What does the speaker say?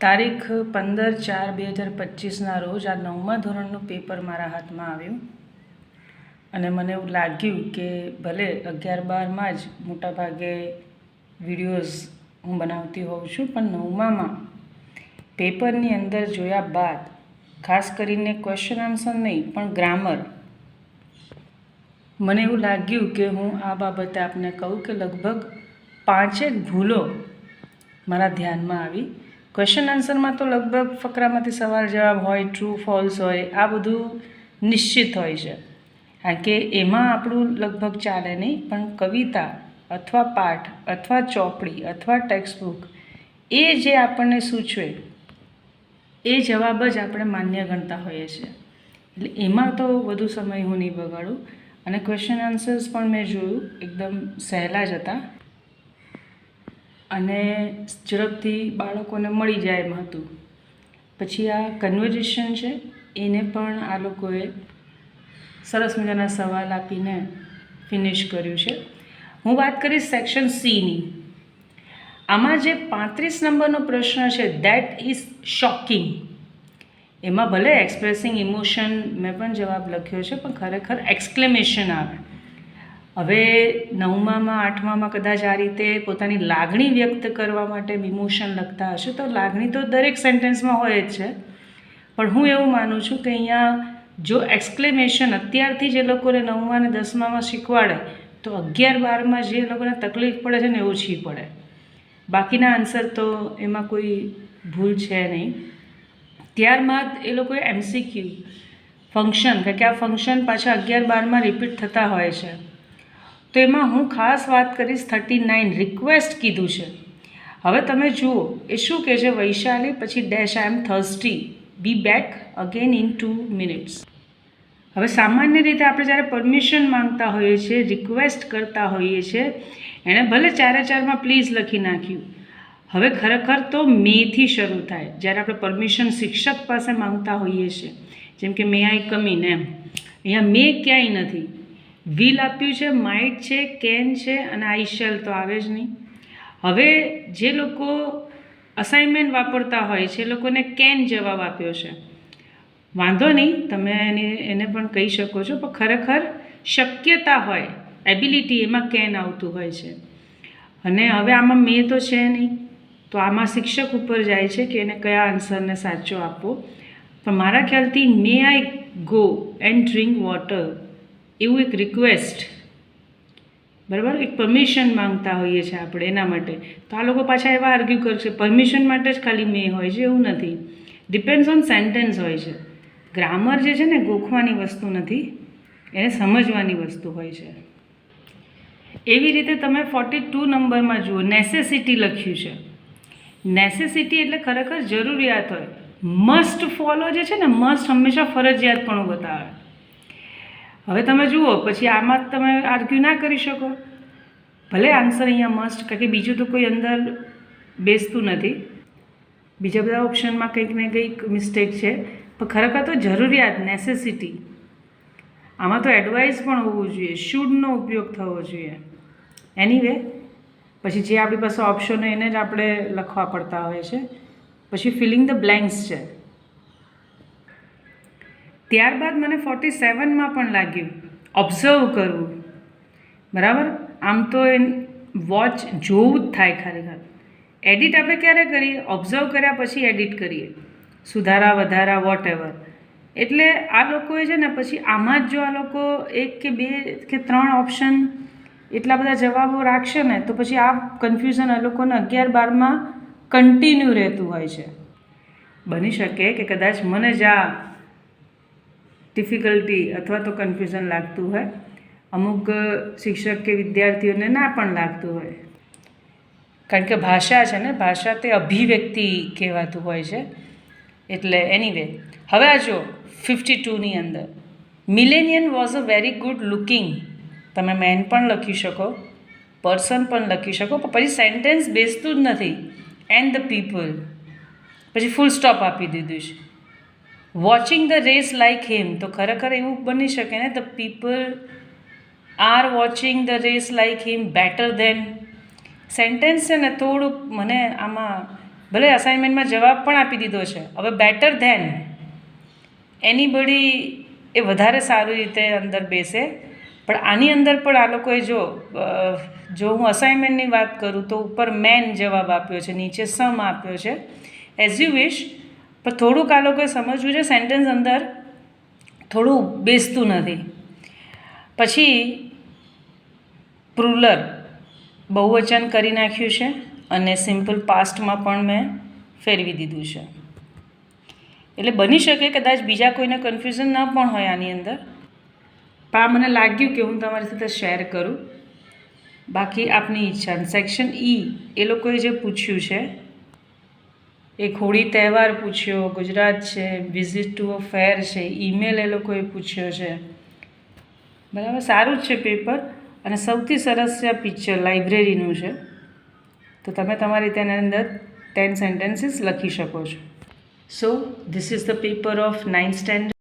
તારીખ 15/4/2025ના રોજ આ 9મા ધોરણનું પેપર મારા હાથમાં આવ્યું અને મને એવું લાગ્યું કે ભલે 11-12માં જ મોટાભાગે વિડીયોઝ હું બનાવતી હોઉં છું, પણ 9મામાં પેપરની અંદર જોયા બાદ ખાસ કરીને ક્વેશ્ચન આન્સર નહીં પણ ગ્રામર, મને એવું લાગ્યું કે હું આ બાબતે આપને કહું કે લગભગ 5 ભૂલો મારા ધ્યાનમાં આવી. ક્વેશ્ચન આન્સરમાં તો લગભગ ફકરામાંથી સવાલ જવાબ હોય, ટ્રુ ફોલ્સ હોય, આ બધું નિશ્ચિત હોય છે. કારણ કે એમાં આપણું લગભગ ચાલે નહીં, પણ કવિતા અથવા પાઠ અથવા ચોપડી અથવા ટેક્સ્ટબુક એ જે આપણને સૂચવે એ જવાબ જ આપણે માન્ય ગણતા હોઈએ છીએ. એટલે એમાં તો વધુ સમય હું નહીં બગાડું. અને ક્વેશ્ચન આન્સર્સ પણ મેં જોયું, એકદમ સહેલા જ હતા અને ઝડપથી બાળકોને મળી જાય એમ હતું. પછી આ કન્વર્ઝેશન છે એને પણ આ લોકોએ સરસ મજાના સવાલ આપીને ફિનિશ કર્યું છે. હું વાત કરીશ સેક્શન સીની. આમાં જે 35 નંબરનો પ્રશ્ન છે, ધેટ ઇઝ શોકિંગ, એમાં ભલે એક્સપ્રેસિંગ ઇમોશન મેં પણ જવાબ લખ્યો છે, પણ ખરેખર એક્સક્લેમેશન આવે. હવે 9મામાં 8મામાં કદાચ આ રીતે પોતાની લાગણી વ્યક્ત કરવા માટે ઇમોશન લખતા હશે તો લાગણી તો દરેક સેન્ટેન્સમાં હોય જ છે, પણ હું એવું માનું છું કે અહીંયા જો એક્સક્લેમેશન અત્યારથી જે લોકોને 9મા અને 10મામાં શીખવાડે તો 11-12માં જે લોકોને તકલીફ પડે છે ને એ ઓછી પડે. બાકીના આન્સર તો એમાં કોઈ ભૂલ છે નહીં. ત્યારબાદ એ લોકોએ MCQ ફંક્શન, કારણ કે આ ફંક્શન પાછા 11-12માં રિપીટ થતા હોય છે, તો એમાં હું ખાસ વાત કરીશ 39 રિક્વેસ્ટ કીધું છે. હવે તમે જુઓ એ શું કહે છે, વૈશાલી પછી dash I am thirsty, be back again in 2 minutes. હવે સામાન્ય રીતે આપણે જ્યારે પરમિશન માંગતા હોઈએ છીએ, રિક્વેસ્ટ કરતા હોઈએ છીએ, એણે ભલે 4-4માં પ્લીઝ લખી નાખ્યું. હવે ખરેખર તો મેથી શરૂ થાય જ્યારે આપણે પરમિશન શિક્ષક પાસે માંગતા હોઈએ છીએ, જેમ કે મે આઈ કમ ઇન, એમ અહીંયા મે ક્યાંય નથી. વિલ આપ્યું છે, માઇટ છે, કેન છે અને આઈ શેલ તો આવે જ નહીં. હવે જે લોકો અસાઇનમેન્ટ વાપરતા હોય છે એ લોકોને કેન જવાબ આપ્યો છે. વાંધો નહીં, તમે એને પણ કહી શકો છો, પણ ખરેખર શક્યતા હોય, એબિલિટી, એમાં કેન આવતું હોય છે. અને હવે આમાં મે તો છે નહીં, તો આમાં શિક્ષક ઉપર જાય છે કે એને કયા આન્સરને સાચો આપવો. પણ મારા ખ્યાલથી may I go and drink water એવું એક રિક્વેસ્ટ, બરાબર, એક પરમિશન માંગતા હોઈએ છીએ આપણે એના માટે. તો આ લોકો પાછા એવા આર્ગ્યુ કરશે પરમિશન માટે જ ખાલી મે હોય છે, એવું નથી. ડિપેન્ડ્સ ઓન સેન્ટેન્સ હોય છે. ગ્રામર જે છે ને ગોખવાની વસ્તુ નથી, એને સમજવાની વસ્તુ હોય છે. એવી રીતે તમે 42 નંબરમાં જુઓ, નેસેસિટી લખ્યું છે. નેસેસિટી એટલે ખરેખર જરૂરિયાત હોય. મસ્ટ ફોલો જે છે ને, મસ્ટ હંમેશા ફરજિયાતપણું બતાવે. હવે તમે જુઓ પછી આમાં તમે આર્ગ્યુ ના કરી શકો. ભલે આન્સર અહીંયા મસ્ટ, કારણ કે બીજું તો કોઈ અંદર બેસતું નથી, બીજા બધા ઓપ્શનમાં કંઈક ને કંઈક મિસ્ટેક છે, પણ ખરેખર તો જરૂરિયાત, નેસેસિટી. આમાં તો એડવાઇસ પણ હોવું જોઈએ, શુડનો ઉપયોગ થવો જોઈએ. એનીવે પછી જે આપણી પાસે ઓપ્શનો એને જ આપણે લખવા પડતા હોય છે. પછી ફિલિંગ ધ બ્લેન્ક્સ છે. ત્યારબાદ મને 47માં પણ લાગ્યું ઓબ્ઝર્વ કરવું, બરાબર. આમ તો એ વોચ જોવું જ થાય ખરેખર. એડિટ આપણે ક્યારે કરીએ? ઓબ્ઝર્વ કર્યા પછી એડિટ કરીએ, સુધારા વધારા વોટ એવર. એટલે આ લોકોએ છે ને પછી આમાં જ જો આ લોકો 1 કે 2 કે 3 ઓપ્શન એટલા બધા જવાબો રાખશે ને તો પછી આ કન્ફ્યુઝન આ લોકોને 11-12માં કન્ટિન્યુ રહેતું હોય છે. બની શકે કે કદાચ મને જ આ ડિફિકલ્ટી અથવા તો કન્ફ્યુઝન લાગતું હોય, અમુક શિક્ષક કે વિદ્યાર્થીઓને ના પણ લાગતું હોય, કારણ કે ભાષા છે ને, ભાષા તે અભિવ્યક્તિ કહેવાતું હોય છે. એટલે એનીવે હવે આ જો 52ની અંદર મિલેનિયન was a very good looking, તમે મેન પણ લખી શકો, પર્સન પણ લખી શકો, પણ પછી સેન્ટેન્સ બેસતું જ નથી. એન્ડ ધ પીપલ, પછી ફૂલ સ્ટોપ આપી દીધું છે. Watching the race like him, તો ખરેખર એવું બની શકે ને, the people are watching the race like him better than. Sentence છે ને થોડુંક મને આમાં ભલે અસાઇનમેન્ટમાં જવાબ પણ આપી દીધો છે. હવે બેટર ધેન એનીબડી એ વધારે સારી રીતે અંદર બેસે. પણ આની અંદર પણ આ લોકોએ જો હું અસાઇનમેન્ટની વાત કરું તો ઉપર મેન જવાબ આપ્યો છે, નીચે સમ આપ્યો છે, એઝ યુ વિશ. પણ થોડુંક આ લોકોએ સમજવું છે, સેન્ટેન્સ અંદર થોડું બેસતું નથી. પછી પ્રુલર બહુવચન કરી નાખ્યું છે અને સિમ્પલ પાસ્ટમાં પણ મેં ફેરવી દીધું છે. એટલે બની શકે કદાચ બીજા કોઈને કન્ફ્યુઝન ન પણ હોય આની અંદર, પણ આ મને લાગ્યું કે હું તમારી સાથે શેર કરું. બાકી આપની ઈચ્છા. સેક્શન ઈ એ લોકોએ જે પૂછ્યું છે, એક હોળી તહેવાર પૂછ્યો, ગુજરાત છે, વિઝિટ ટુ અ ફેર છે, ઈમેલ એ લોકોએ પૂછ્યો છે. બરાબર, સારું જ છે પેપર. અને સૌથી સરસ છે આ પિક્ચર લાઇબ્રેરીનું છે, તો તમે તમારી તેની અંદર 10 સેન્ટેન્સીસ લખી શકો છો. So this is the paper of 9th standard.